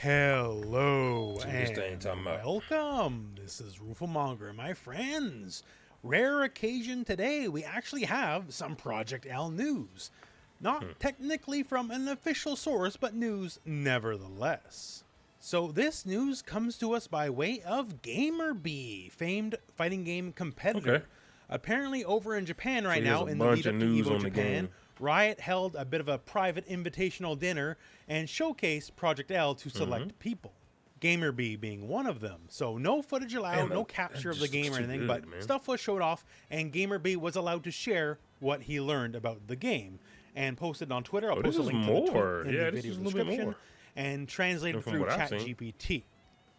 Hello See what this thing and talking about. welcome. This is Rufelmonger, my friends. Rare occasion today, we actually have some Project L news. Not technically from an official source, but news nevertheless. So this news comes to us by way of GamerBee, famed fighting game competitor. Okay. Apparently over in Japan right he has now, a in the bunch lead up of to news EVO on the Japan, game. Riot held a bit of a private invitational dinner and showcased Project L to select people. GamerBee being one of them. So no footage allowed, Man, no that capture of the just game looks or too anything, good, but man. stuff was showed off, and GamerBee was allowed to share what he learned about the game and posted on Twitter. I'll Oh, post this a is link to the more. tweet in Yeah, the this video is a little bit description more and translated from through what I've seen. ChatGPT.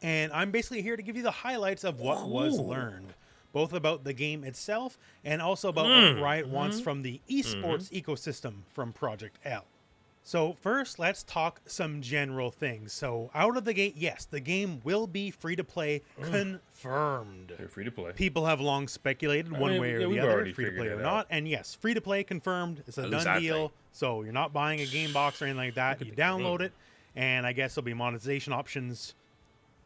And I'm basically here to give you the highlights of what was Ooh. learned, both about the game itself and also about what Riot wants from the esports ecosystem from Project L. So first, let's talk some general things. So out of the gate, yes, the game will be free to play, confirmed. You're free to play. People have long speculated one mean, way or yeah, the we've other, already free to play figured or that out. not. And yes, free to play confirmed. It's a At least done I deal. think. So you're not buying a game box or anything like that. Look at You the download game. it, and I guess there'll be monetization options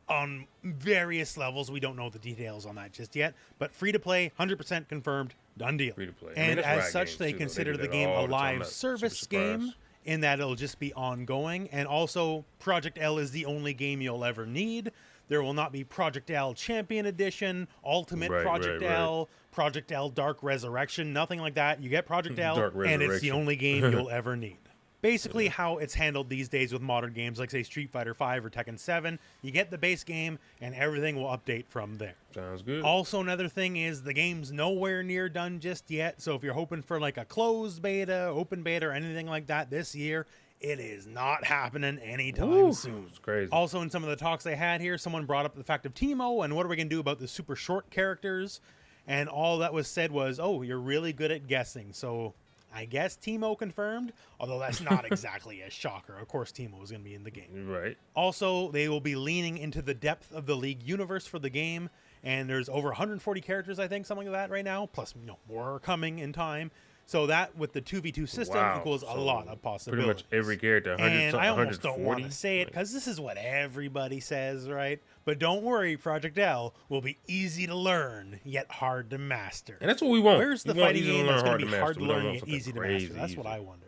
on various levels. We don't know the details on that just yet, but free to play, 100% confirmed, done deal. Free to play. I mean, And that's as Riot such, games, they too. They consider do the that game all a the time. live Not service super game surprised. in that it'll just be ongoing. And also, Project L is the only game you'll ever need. There will not be Project L Champion Edition, Ultimate Right, Project right, right. L, Project L Dark Resurrection, nothing like that. You get Project L, Dark and it's the Resurrection. only game you'll ever need. Basically, how it's handled these days with modern games like, say, Street Fighter V or Tekken 7, you get the base game, and everything will update from there. Sounds good. Also, another thing is the game's nowhere near done just yet. So if you're hoping for like a closed beta, open beta, or anything like that this year, it is not happening anytime Woo, soon. it's crazy. Also, in some of the talks they had here, someone brought up the fact of Teemo and what are we going to do about the super short characters? And all that was said was, oh, you're really good at guessing. So I guess Teemo confirmed, although that's not exactly a shocker. Of course, Teemo is going to be in the game. Right. Also, they will be leaning into the depth of the League universe for the game, and there's over 140 characters, I think, something like that right now, plus more are coming in time. So that, with the 2v2 system, Wow. equals a So lot of possibilities. Pretty much every character, 100, And I almost don't 140. want to say it, because this is what everybody says, right? But don't worry, Project L will be easy to learn, yet hard to master. And that's what we want. Where's the We want fighting easy to game learn, that's going to be master. hard to We don't learn want yet something easy to crazy master? That's what easy. I wonder.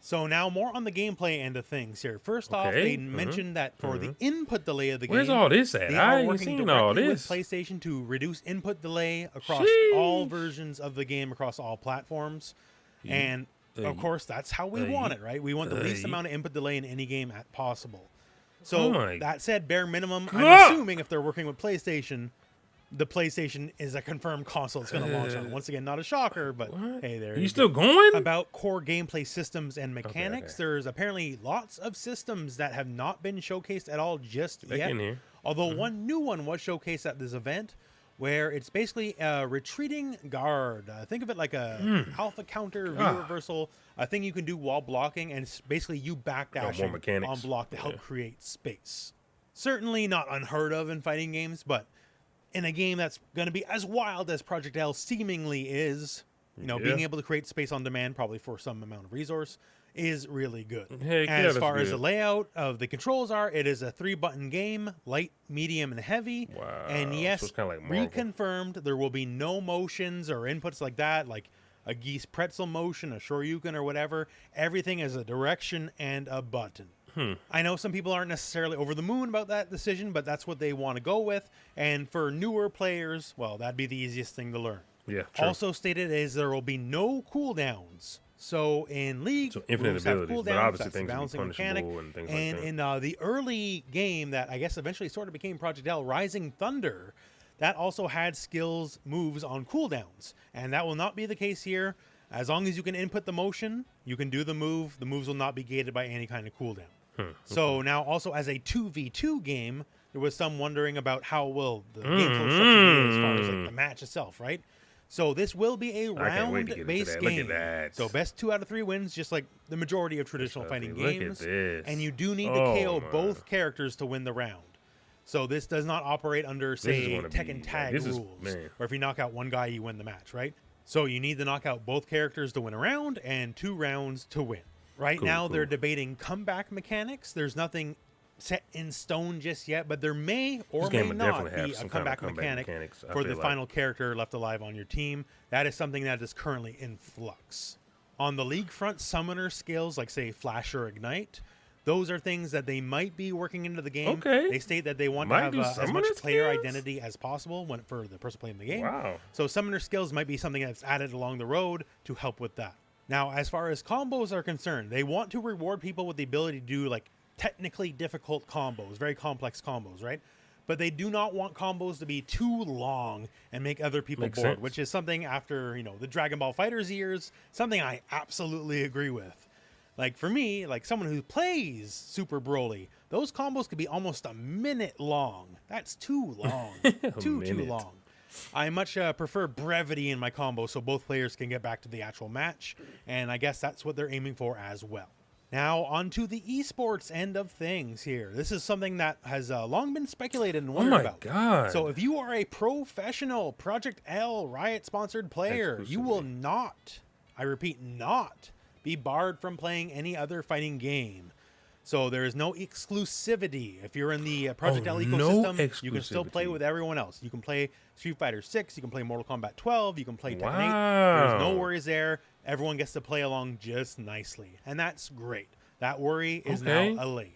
So now more on the gameplay end of things here. First off, Okay, they mentioned that for the input delay of the Where's game, all this at? they I are ain't working seen directly all with this. PlayStation to reduce input delay across all Sheesh. versions of the game across all platforms. And of course, that's how we want it, right? We want the least amount of input delay in any game possible. So Oh my that said, bare minimum, God. I'm assuming if they're working with PlayStation, the PlayStation is a confirmed console that's going to launch on. Once again, not a shocker, but What? hey, there Are you you still go. going? About core gameplay systems and mechanics, okay. there's apparently lots of systems that have not been showcased at all just Back yet. in here. Although one new one was showcased at this event, where it's basically a retreating guard. Think of it like a alpha counter, V reversal, a thing you can do while blocking, and it's basically you backdashing mechanics. on block to help Yeah. create space. Certainly not unheard of in fighting games, but in a game that's going to be as wild as Project L seemingly is, being Yeah. able to create space on demand, probably for some amount of resource, is really good. Heck yeah, As that's far as the good. layout of the controls are, it is a 3-button game, light, medium, and heavy. Wow, And so yes, it's kinda like Marvel. reconfirmed, there will be no motions or inputs like that, like a geese pretzel motion, a shoryuken, or whatever. Everything is a direction and a button. I know some people aren't necessarily over the moon about that decision, but that's what they want to go with. And for newer players, well, that'd be the easiest thing to learn. Yeah, true. Also stated is there will be no cooldowns. So in League, So infinite moves have abilities, but cooldowns, obviously that's the things will be balancing mechanic. punishable and things like that. In the early game that I guess eventually sort of became Project L, Rising Thunder, that also had skills moves on cooldowns. And that will not be the case here. As long as you can input the motion, you can do the move. The moves will not be gated by any kind of cooldown. So now also as a 2v2 game, there was some wondering about how will the game flow structure be as far as like the match itself, right? So this will be a I can't wait to get into round-based that. Look at game. that. So best 2 out of 3 wins, just like the majority of traditional fighting Look at games. this. And you do need to Oh, KO my. both characters to win the round. So this does not operate under, is say, gonna Tekken be- Tag this is- rules, man. or if you knock out one guy, you win the match, right? So you need to knock out both characters to win a round and 2 rounds to win. Right Cool, now, they're cool. debating comeback mechanics. There's nothing set in stone just yet, but there may or This game may would not definitely have be a some kind of comeback mechanic mechanics, I for feel the like. final character left alive on your team. That is something that is currently in flux. On the league front, summoner skills like, say, Flash or Ignite, those are things that they might be working into the game. Okay. They state that they want Might to have do as much summoner player skills? identity as possible for the person playing the game. Wow. So summoner skills might be something that's added along the road to help with that. Now, as far as combos are concerned, they want to reward people with the ability to do like technically difficult combos, very complex combos, right? But they do not want combos to be too long and make other people Makes bored, sense. which is something after, the Dragon Ball FighterZ years, something I absolutely agree with. Like for me, like someone who plays Super Broly, those combos could be almost a minute long. That's too long. too minute. long. I much prefer brevity in my combo so both players can get back to the actual match, and I guess that's what they're aiming for as well. Now, on to the esports end of things here. This is something that has long been speculated and wondered about. God. So if you are a professional Project L Riot-sponsored player, you will not, I repeat, not be barred from playing any other fighting game. So there is no exclusivity. If you're in the Project L ecosystem, you can still play with everyone else. You can play Street Fighter 6, you can play Mortal Kombat 12, you can play Tekken 8. There's no worries there. Everyone gets to play along just nicely. And that's great. That worry is now allayed.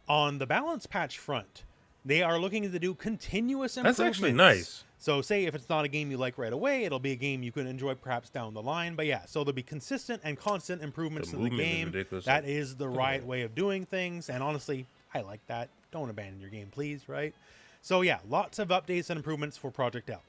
On the balance patch front, they are looking to do continuous improvements. That's actually nice. So say if it's not a game you like right away, it'll be a game you can enjoy perhaps down the line. But yeah, so there'll be consistent and constant improvements to the game. That is the right way of doing things. And honestly, I like that. Don't abandon your game, please, right? So yeah, lots of updates and improvements for Project L.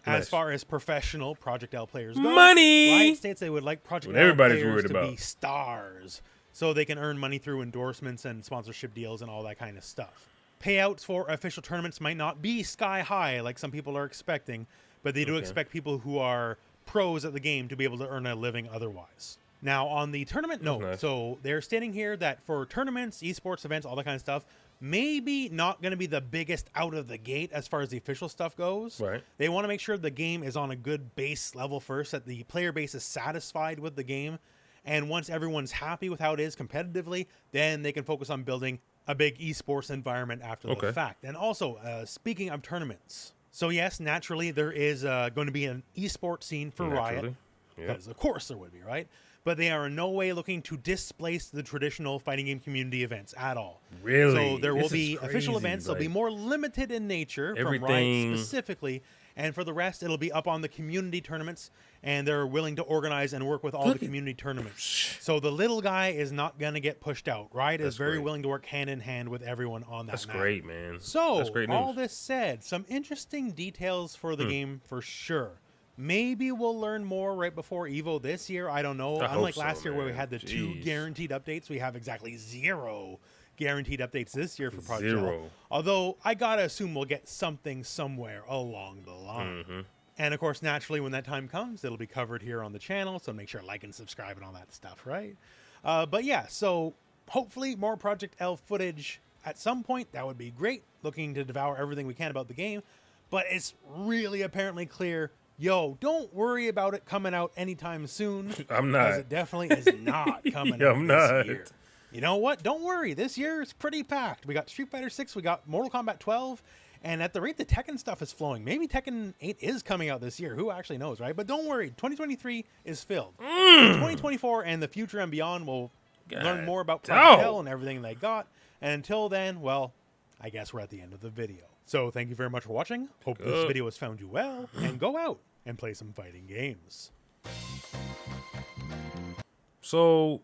As far as professional Project L players go, Riot states they would like Project L players to be stars so they can earn money through endorsements and sponsorship deals and all that kind of stuff. Payouts for official tournaments might not be sky high like some people are expecting, but they do expect people who are pros at the game to be able to earn a living otherwise. Now, on the tournament note, so they're stating here that for tournaments, esports events, all that kind of stuff, maybe not going to be the biggest out of the gate as far as the official stuff goes. Right. They want to make sure the game is on a good base level first, that the player base is satisfied with the game. And once everyone's happy with how it is competitively, then they can focus on building a big esports environment after the fact. And also, speaking of tournaments, so yes, naturally, there is going to be an esports scene for Riot. Because of course there would be, right? But they are in no way looking to displace the traditional fighting game community events at all. Really? So there will be official events. They'll be more limited in nature from Riot specifically. And for the rest, it'll be up on the community tournaments. And they're willing to organize and work with all the community tournaments. So the little guy is not going to get pushed out. Riot is very willing to work hand in hand with everyone on that map. That's great, man. So that's great news. All this said, some interesting details for the game for sure. Maybe we'll learn more right before EVO this year. I don't know. Unlike last year where we had the 2 guaranteed updates, we have exactly 0 guaranteed updates this year for Project L. Although I gotta assume we'll get something somewhere along the line. And of course, naturally, when that time comes, it'll be covered here on the channel. So make sure to like and subscribe and all that stuff, right? But yeah, so hopefully more Project L footage at some point. That would be great. Looking to devour everything we can about the game. But it's really apparently clear. Yo, don't worry about it coming out anytime soon. I'm not. Because it definitely is not coming out this year. You know what? Don't worry. This year is pretty packed. We got Street Fighter 6. We got Mortal Kombat 12. And at the rate the Tekken stuff is flowing, maybe Tekken 8 is coming out this year. Who actually knows, right? But don't worry. 2023 is filled. 2024 and the future and beyond will learn more about Project L and everything they got. And until then, well, I guess we're at the end of the video. So thank you very much for watching. Hope this video has found you well. And go out and play some fighting games. So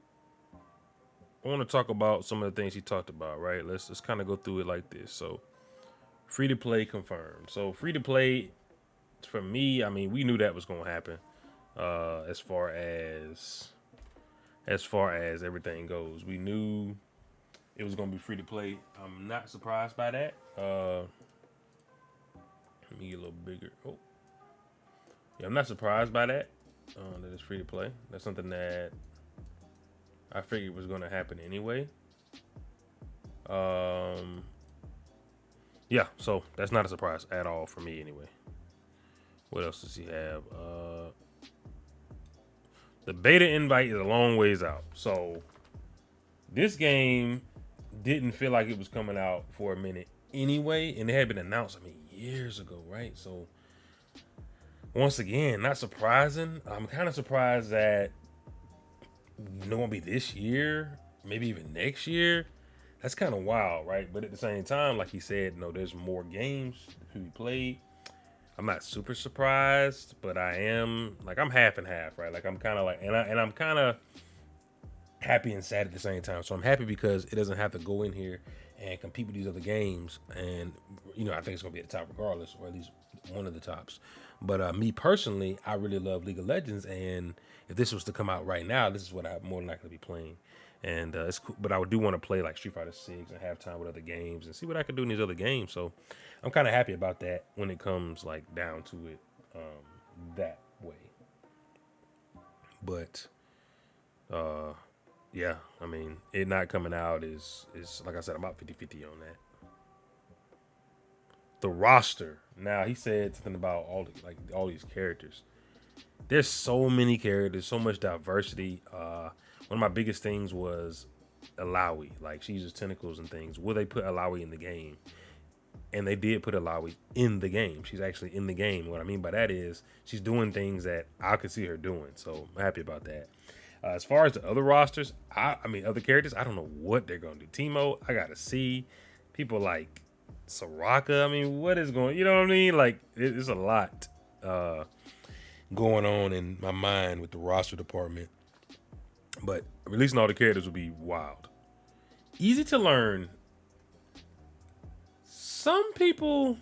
I want to talk about some of the things he talked about, right? Let's just kind of go through it like this. So free to play confirmed. So free to play for me, I mean, we knew that was going to happen as far as everything goes. We knew it was going to be free to play. I'm not surprised by that. Let me get a little bigger. Oh, yeah, I'm not surprised by that. That it's free to play. That's something that I figured was going to happen anyway. Yeah, so that's not a surprise at all for me anyway. What else does he have? The beta invite is a long ways out. So this game didn't feel like it was coming out for a minute anyway, and it had been announced, I mean, years ago, right? So once again, not surprising. I'm kind of surprised that it won't be this year, maybe even next year. That's kind of wild, right? But at the same time, like he said, there's more games to be played. I'm not super surprised, but I am like I'm half and half, right? Like I'm kind of like, and I'm kind of happy and sad at the same time. So I'm happy because it doesn't have to go in here and compete with these other games, and I think it's gonna be at the top regardless, or at least one of the tops. But me personally, I really love League of Legends, and if this was to come out right now, this is what I'm more than likely to be playing. And it's cool, but I do want to play like Street Fighter 6 and have time with other games and see what I can do in these other games. So I'm kind of happy about that when it comes like down to it that way. But yeah, I mean, it not coming out is like I said, I'm about 50-50 on that. The roster. Now he said something about all these characters. There's so many characters, so much diversity. One of my biggest things was Alawi. Like she uses tentacles and things. Will they put Alawi in the game? And they did put Alawi in the game. She's actually in the game. What I mean by that is she's doing things that I could see her doing. So I'm happy about that. As far as the other rosters, I mean other characters, I don't know what they're gonna do. Teemo, I gotta see. People like Soraka. I mean, what is going? You know what I mean? Like it's a lot going on in my mind with the roster department. But releasing all the characters would be wild. Easy to learn. Some people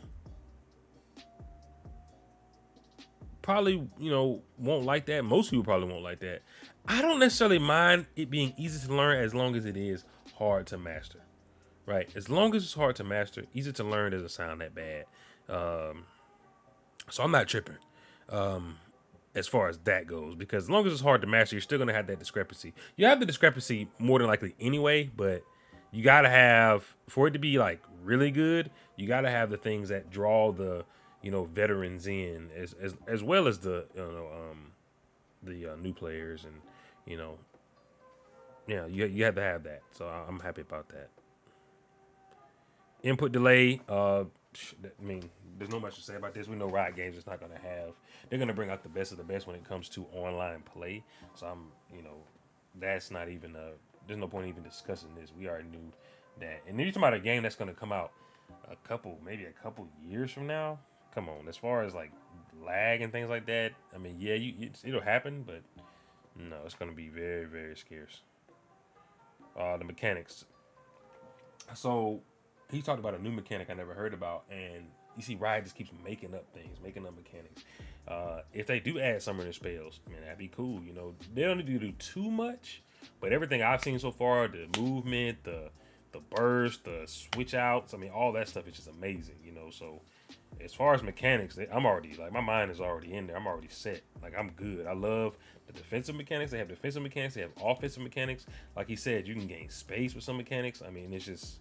probably, won't like that. Most people probably won't like that. I don't necessarily mind it being easy to learn as long as it is hard to master. Right? As long as it's hard to master, easy to learn doesn't sound that bad. So I'm not tripping as far as that goes, because as long as it's hard to master, you're still going to have that discrepancy. You have the discrepancy more than likely anyway, but you got to have, for it to be like really good, you got to have the things that draw the, veterans in as well as the, new players and, you have to have that. So I'm happy about that. Input delay. I mean, there's no much to say about this. We know Riot Games is not going to have. They're going to bring out the best of the best when it comes to online play. So that's not even there's no point even discussing this. We already knew that. And then you're talking about a game that's going to come out maybe a couple years from now. Come on, as far as like lag and things like that, I mean, yeah, it'll happen, but no, it's going to be very, very scarce. The mechanics. So he talked about a new mechanic I never heard about, and you see Riot just keeps making up things, making up mechanics. If they do add summoner spells, man, that'd be cool. They don't need to do too much, but everything I've seen so far, the movement, the burst, the switch outs, I mean, all that stuff is just amazing. So as far as mechanics, I'm already like my mind is already in there. I'm already set. Like I'm good. I love the defensive mechanics. They have defensive mechanics. They have offensive mechanics. Like he said, you can gain space with some mechanics. I mean, it's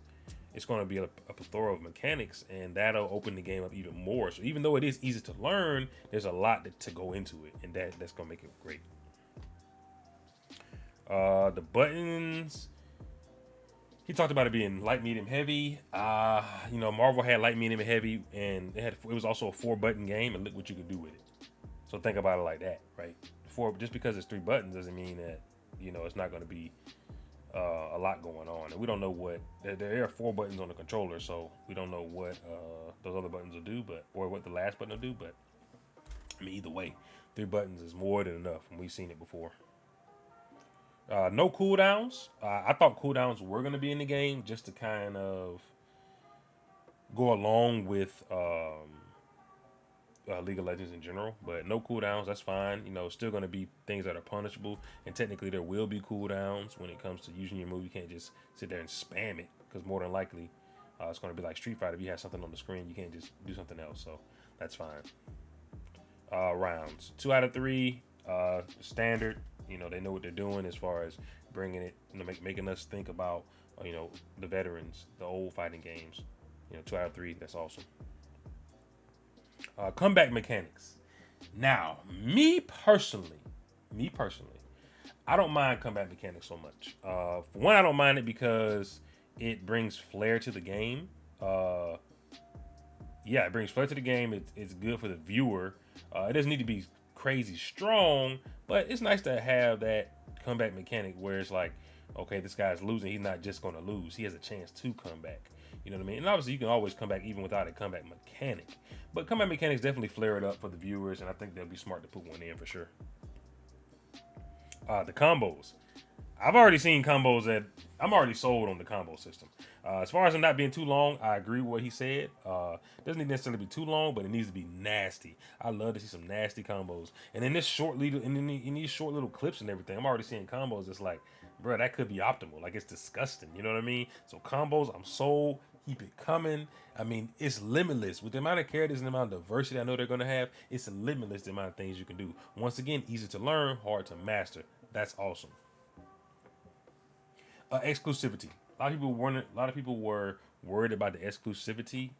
going to be a plethora of mechanics, and that'll open the game up even more. So even though it is easy to learn, there's a lot to go into it, and that's going to make it great. The buttons. He talked about it being light, medium, heavy. Marvel had light, medium, and heavy, and it was also a 4-button game, and look what you could do with it. So think about it like that, right? Just because it's 3 buttons doesn't mean that it's not going to be a lot going on, and we don't know what there are 4 buttons on the controller, so we don't know what those other buttons will do, or what the last button will do. But I mean, either way, 3 buttons is more than enough, and we've seen it before. No cooldowns. I thought cooldowns were going to be in the game just to kind of go along with League of Legends in general, but no cooldowns. That's fine. Still going to be things that are punishable, and technically there will be cooldowns when it comes to using your move. You can't just sit there and spam it, because more than likely it's going to be like Street Fighter. If you have something on the screen, you can't just do something else. So that's fine. Rounds 2 out of 3, standard. They know what they're doing as far as bringing it, making us think about, the veterans, the old fighting games. 2 out of 3, that's awesome. Comeback mechanics. Now, me personally, I don't mind comeback mechanics so much. For one, I don't mind it because it brings flair to the game. Yeah, it brings flair to the game. It's good for the viewer. It doesn't need to be crazy strong, but it's nice to have that comeback mechanic where it's like, okay, this guy's losing. He's not just going to lose. He has a chance to come back. You know what I mean? And obviously, you can always come back even without a comeback mechanic. But comeback mechanics definitely flare it up for the viewers, and I think they'll be smart to put one in for sure. The combos. I've already seen combos that I'm already sold on the combo system. As far as them not being too long, I agree with what he said. Doesn't need necessarily be too long, but it needs to be nasty. I love to see some nasty combos. And in this short little, in these short little clips and everything, I'm already seeing combos. It's like, bro, that could be optimal. Like it's disgusting. You know what I mean? So combos, I'm sold. Keep it coming. I mean, it's limitless. With the amount of characters and the amount of diversity I know they're going to have, it's limitless the amount of things you can do. Once again, easy to learn, hard to master. That's awesome. Exclusivity. A lot of people were worried about the exclusivity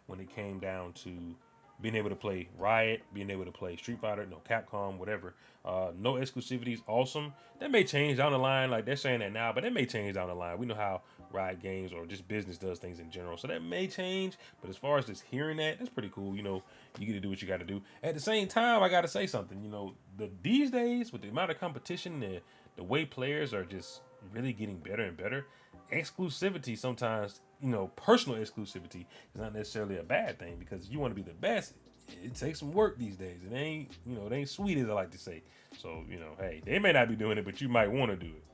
when it came down to being able to play Riot, being able to play Street Fighter, no Capcom, whatever. No exclusivity is awesome. That may change down the line. Like they're saying that now, but that may change down the line. We know how Riot Games or just business does things in general, so that may change. But as far as just hearing that, that's pretty cool. You know, you get to do what you got to do. At the same time, I got to say something. You know, these days with the amount of competition, the way players are just really getting better and better, exclusivity sometimes, you know, personal exclusivity is not necessarily a bad thing, because if you want to be the best, it takes some work these days. It ain't, you know, it ain't sweet, as I like to say. So, you know, hey, they may not be doing it, but you might want to do it.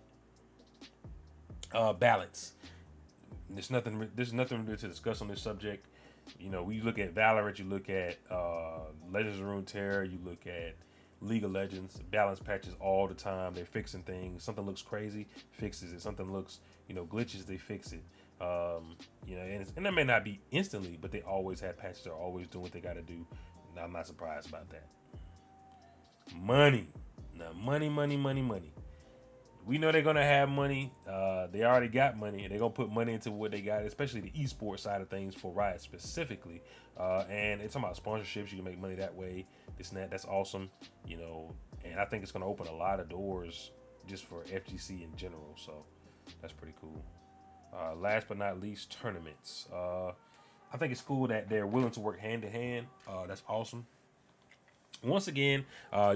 Balance. There's nothing really to discuss on this subject. You know, we look at Valorant, you look at Legends of Runeterra, you look at League of Legends, balance patches all the time. They're fixing things. Something looks crazy, fixes it. Something looks, you know, glitches, they fix it. You know, and that may not be instantly, but they always have patches. They're always doing what they got to do. Now, I'm not surprised about that. Money. Now, money. We know they're gonna have money. They already got money. They're gonna put money into what they got, especially the esports side of things for Riot specifically. And it's talking about sponsorships. You can make money that way. This and that. That's awesome. You know, and I think it's gonna open a lot of doors just for FGC in general. So that's pretty cool. Last but not least, tournaments. I think it's cool that they're willing to work hand in hand. That's awesome. Once again,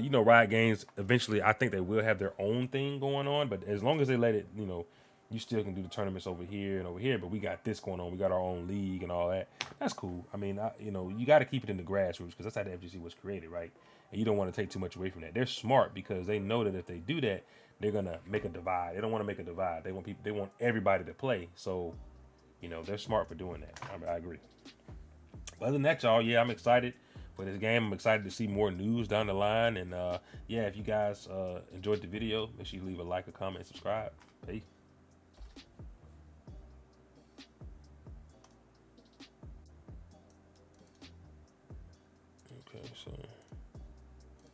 you know, Riot Games, eventually, I think they will have their own thing going on, but as long as they let it, you know, you still can do the tournaments over here and over here, but we got this going on. We got our own league and all that. That's cool. I mean, you know, you got to keep it in the grassroots, because that's how the FGC was created, right? And you don't want to take too much away from that. They're smart, because they know that if they do that, they're going to make a divide. They don't want to make a divide. They want everybody to play. So, you know, they're smart for doing that. I agree. But other than that, y'all, yeah, I'm excited for this game. I'm excited to see more news down the line. And yeah, if you guys enjoyed the video, make sure you leave a like, a comment, and subscribe. Peace. Okay, so